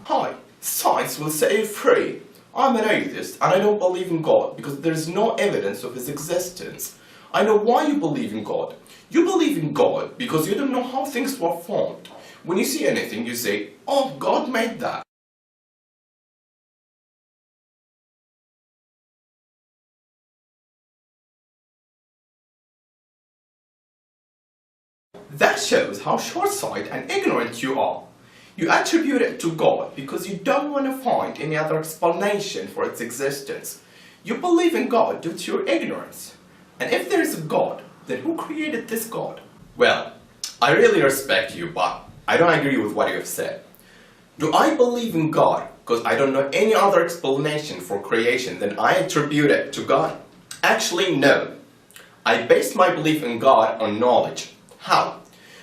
Hi, science will set you free. I'm an atheist and I don't believe in God because there is no evidence of his existence. I know why you believe in God. You believe in God because you don't know how things were formed. When you see anything, you say, "Oh, God made that." That shows how short-sighted and ignorant you are. You attribute it to God because you don't want to find any other explanation for its existence. You believe in God due to your ignorance. And if there is a God, then who created this God? Well, I really respect you, but I don't agree with what you have said. Do I believe in God because I don't know any other explanation for creation than I attribute it to God? Actually, no. I base my belief in God on knowledge. How?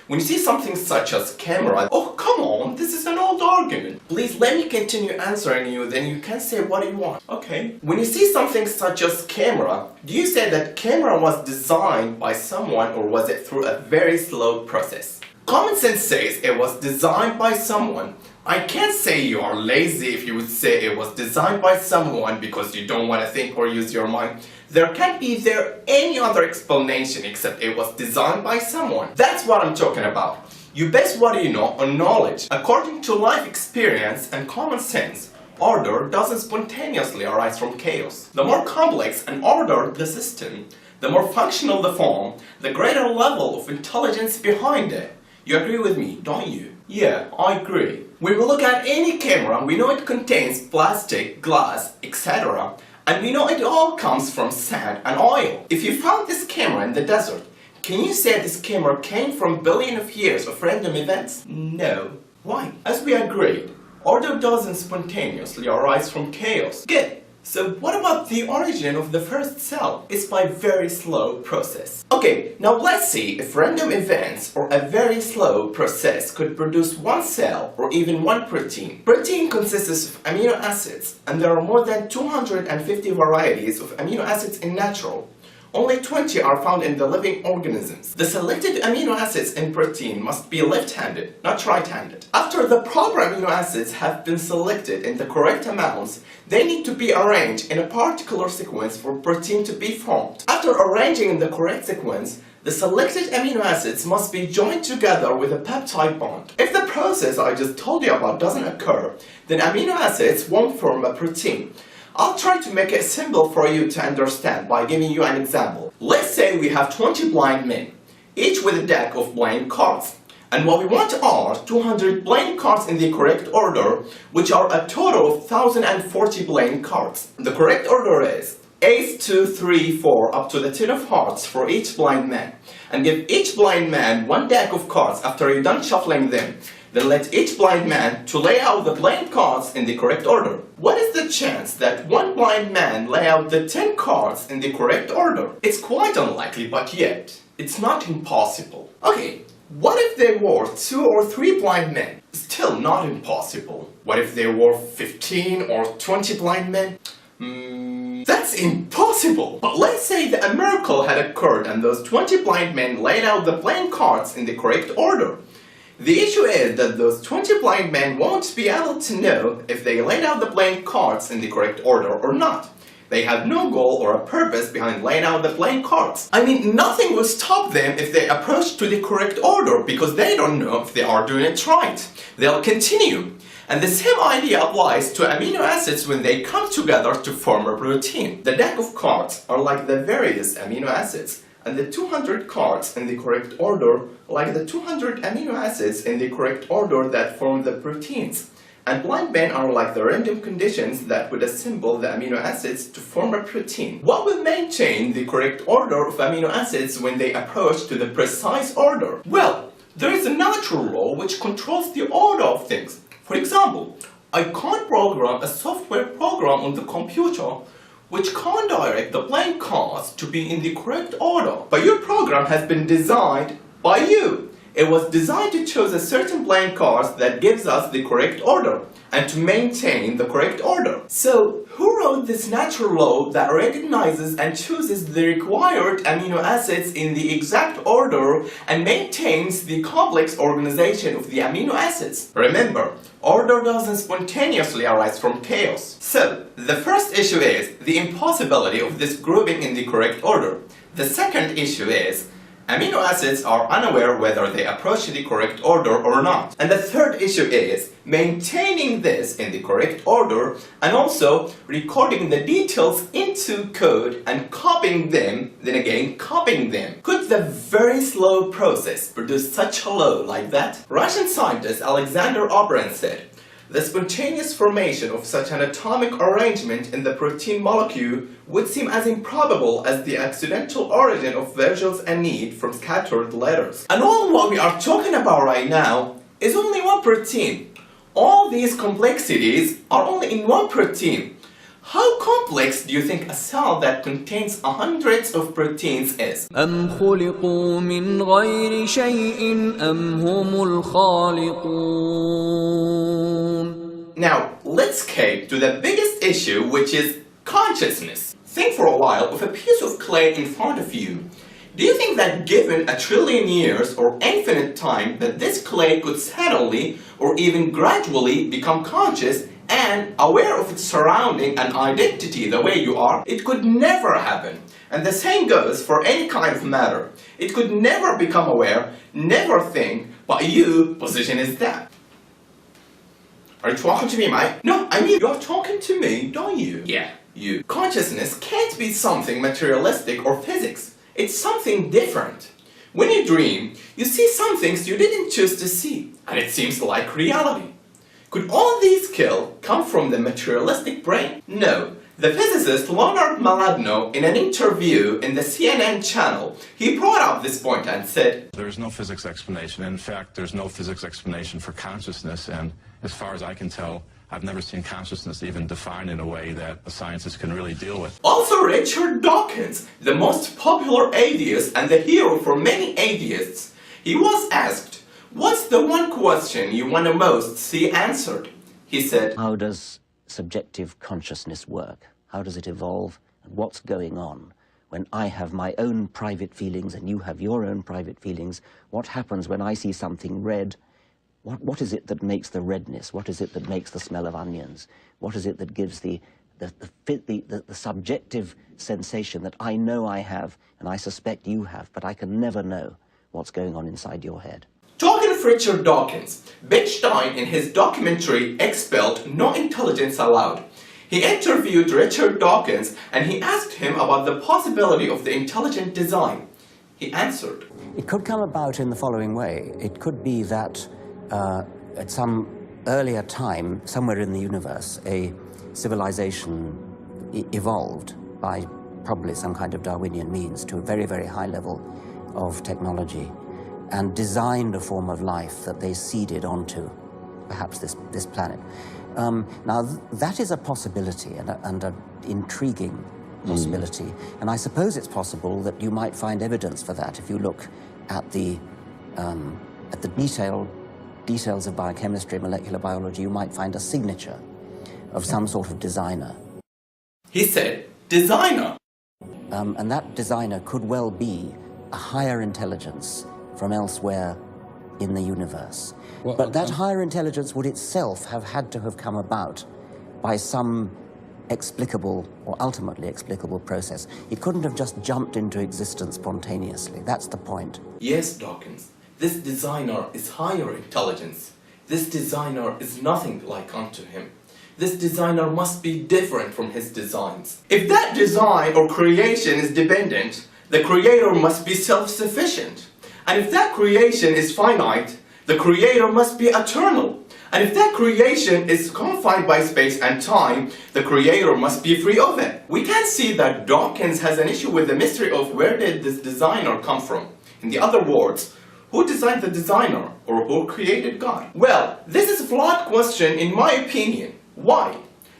When you see something such as camera, oh come on, this is an old argument. Please let me continue answering you, then you can say what you want. Okay. When you see something such as camera, do you say that camera was designed by someone or was it through a very slow process? Common sense says it was designed by someone. I can't say you are lazy if you would say it was designed by someone because you don't want to think or use your mind. There can't be any other explanation except it was designed by someone. That's what I'm talking about. You base what you know on knowledge. According to life experience and common sense, order doesn't spontaneously arise from chaos. The more complex and ordered the system, the more functional the form, the greater level of intelligence behind it. You agree with me, don't you? Yeah, I agree. When we look at any camera, we know it contains plastic, glass, etc. And we know it all comes from sand and oil. If you found this camera in the desert, can you say this camera came from billions of years of random events? No. Why? As we agreed, order doesn't spontaneously arise from chaos. Good. So what about the origin of the first cell? It's by very slow process. Okay, now let's see if random events or a very slow process could produce one cell or even one protein. Protein consists of amino acids, and there are more than 250 varieties of amino acids in natural. Only 20 are found in the living organisms. The selected amino acids in protein must be left-handed, not right-handed. After the proper amino acids have been selected in the correct amounts, they need to be arranged in a particular sequence for protein to be formed. After arranging in the correct sequence, the selected amino acids must be joined together with a peptide bond. If the process I just told you about doesn't occur, then amino acids won't form a protein. I'll try to make it simple for you to understand by giving you an example. Let's say we have 20 blind men, each with a deck of playing cards. And what we want are 200 playing cards in the correct order, which are a total of 1040 playing cards. The correct order is Ace, 2, 3, 4 up to the 10 of hearts for each blind man. And give each blind man one deck of cards after you're done shuffling them. Then let each blind man to lay out the playing cards in the correct order. What is the chance that one blind man lay out the 10 cards in the correct order? It's quite unlikely, but yet, it's not impossible. Okay, what if there were 2 or 3 blind men? Still not impossible. What if there were 15 or 20 blind men? That's impossible! But let's say that a miracle had occurred and those 20 blind men laid out the playing cards in the correct order. The issue is that those 20 blind men won't be able to know if they laid out the playing cards in the correct order or not. They have no goal or a purpose behind laying out the playing cards. I mean, nothing will stop them if they approach to the correct order because they don't know if they are doing it right. They'll continue. And the same idea applies to amino acids when they come together to form a protein. The deck of cards are like the various amino acids, and the 200 cards in the correct order like the 200 amino acids in the correct order that form the proteins. And blind men are like the random conditions that would assemble the amino acids to form a protein. What will maintain the correct order of amino acids when they approach to the precise order? Well, there is a natural law which controls the order of things. For example, I can't program a software program on the computer which can't direct the playing cards to be in the correct order. But your program has been designed by you. It was designed to choose a certain playing cards that gives us the correct order and to maintain the correct order. So, who wrote this natural law that recognizes and chooses the required amino acids in the exact order and maintains the complex organization of the amino acids? Remember, order order doesn't spontaneously arise from chaos. So, the first issue is the impossibility of this grouping in the correct order. The second issue is amino acids are unaware whether they approach the correct order or not. And the third issue is maintaining this in the correct order and also recording the details into code and copying them, then again copying them. Could the very slow process produce such a law like that? Russian scientist Alexander Obren said, "The spontaneous formation of such an atomic arrangement in the protein molecule would seem as improbable as the accidental origin of vowels and need from scattered letters." And all what we are talking about right now is only one protein. All these complexities are only in one protein. How complex do you think a cell that contains hundreds of proteins is? أم خلقوا من غير شيء أم هم الخالقون. Now, let's escape to the biggest issue, which is consciousness. Think for a while of a piece of clay in front of you. Do you think that given a trillion years or infinite time that this clay could suddenly or even gradually become conscious and aware of its surrounding and identity the way you are? It could never happen. And the same goes for any kind of matter. It could never become aware, never think, but you position is that. Are you talking to me, mate? No, I mean, you're talking to me, don't you? Yeah, you. Consciousness can't be something materialistic or physics. It's something different. When you dream, you see some things you didn't choose to see, and it seems like reality. Could all these skills come from the materialistic brain? No. The physicist Leonard Maladno, in an interview in the CNN channel, he brought up this point and said, "There's no physics explanation. In fact, there's no physics explanation for consciousness, and as far as I can tell, I've never seen consciousness even defined in a way that a scientist can really deal with." Also, Richard Dawkins, the most popular atheist and the hero for many atheists, he was asked, "What's the one question you want to most see answered?" He said, "How does subjective consciousness work? How does it evolve? And what's going on? When I have my own private feelings and you have your own private feelings, what happens when I see something red? What is it that makes the redness? What is it that makes the smell of onions? What is it that gives the subjective sensation that I know I have and I suspect you have, but I can never know what's going on inside your head?" Talking of Richard Dawkins, Bechstein in his documentary Expelled, No Intelligence Allowed, he interviewed Richard Dawkins and he asked him about the possibility of the intelligent design. He answered, "It could come about in the following way. It could be that at some earlier time, somewhere in the universe, a civilization evolved by probably some kind of Darwinian means to a very, very high level of technology and designed a form of life that they seeded onto, perhaps this planet. Now, that is a possibility and an intriguing possibility. And I suppose it's possible that you might find evidence for that if you look at the details of biochemistry, molecular biology. You might find a signature of some sort of designer. He said, designer. And that designer could well be a higher intelligence from elsewhere in the universe. But that higher intelligence would itself have had to have come about by some explicable or ultimately explicable process. It couldn't have just jumped into existence spontaneously. That's the point. Yes, Dawkins. This designer is higher intelligence. This designer is nothing like unto him. This designer must be different from his designs. If that design or creation is dependent, the creator must be self-sufficient. And if that creation is finite, the creator must be eternal. And if that creation is confined by space and time, the creator must be free of it. We can see that Dawkins has an issue with the mystery of where did this designer come from. In the other words, who designed the designer or who created God? Well, this is a flawed question in my opinion. Why?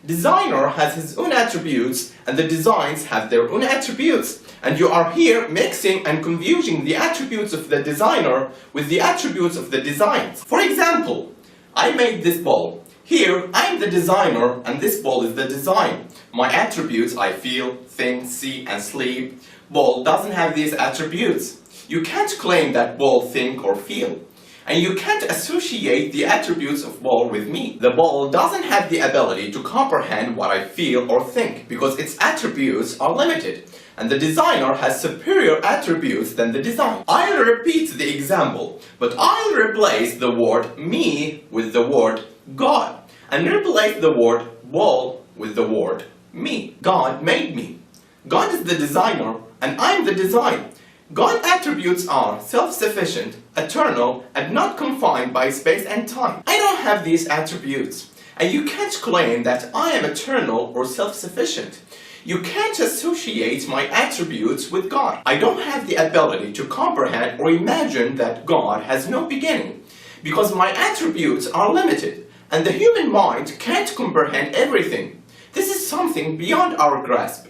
Designer has his own attributes and the designs have their own attributes. And you are here mixing and confusing the attributes of the designer with the attributes of the designs. For example, I made this ball. Here, I'm the designer and this ball is the design. My attributes, I feel, think, see and sleep. Ball doesn't have these attributes. You can't claim that ball think or feel. And you can't associate the attributes of ball with me. The ball doesn't have the ability to comprehend what I feel or think because its attributes are limited. And the designer has superior attributes than the design. I'll repeat the example, but I'll replace the word me with the word God. And replace the word ball with the word me. God made me. God is the designer and I'm the design. God's attributes are self-sufficient, eternal, and not confined by space and time. I don't have these attributes, and you can't claim that I am eternal or self-sufficient. You can't associate my attributes with God. I don't have the ability to comprehend or imagine that God has no beginning, because my attributes are limited, and the human mind can't comprehend everything. This is something beyond our grasp.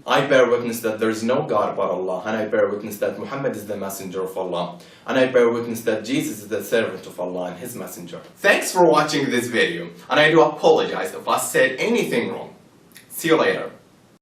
I bear witness that there is no God but Allah, and I bear witness that Muhammad is the messenger of Allah, and I bear witness that Jesus is the servant of Allah and his messenger. Thanks for watching this video, and I do apologize if I said anything wrong. See you later.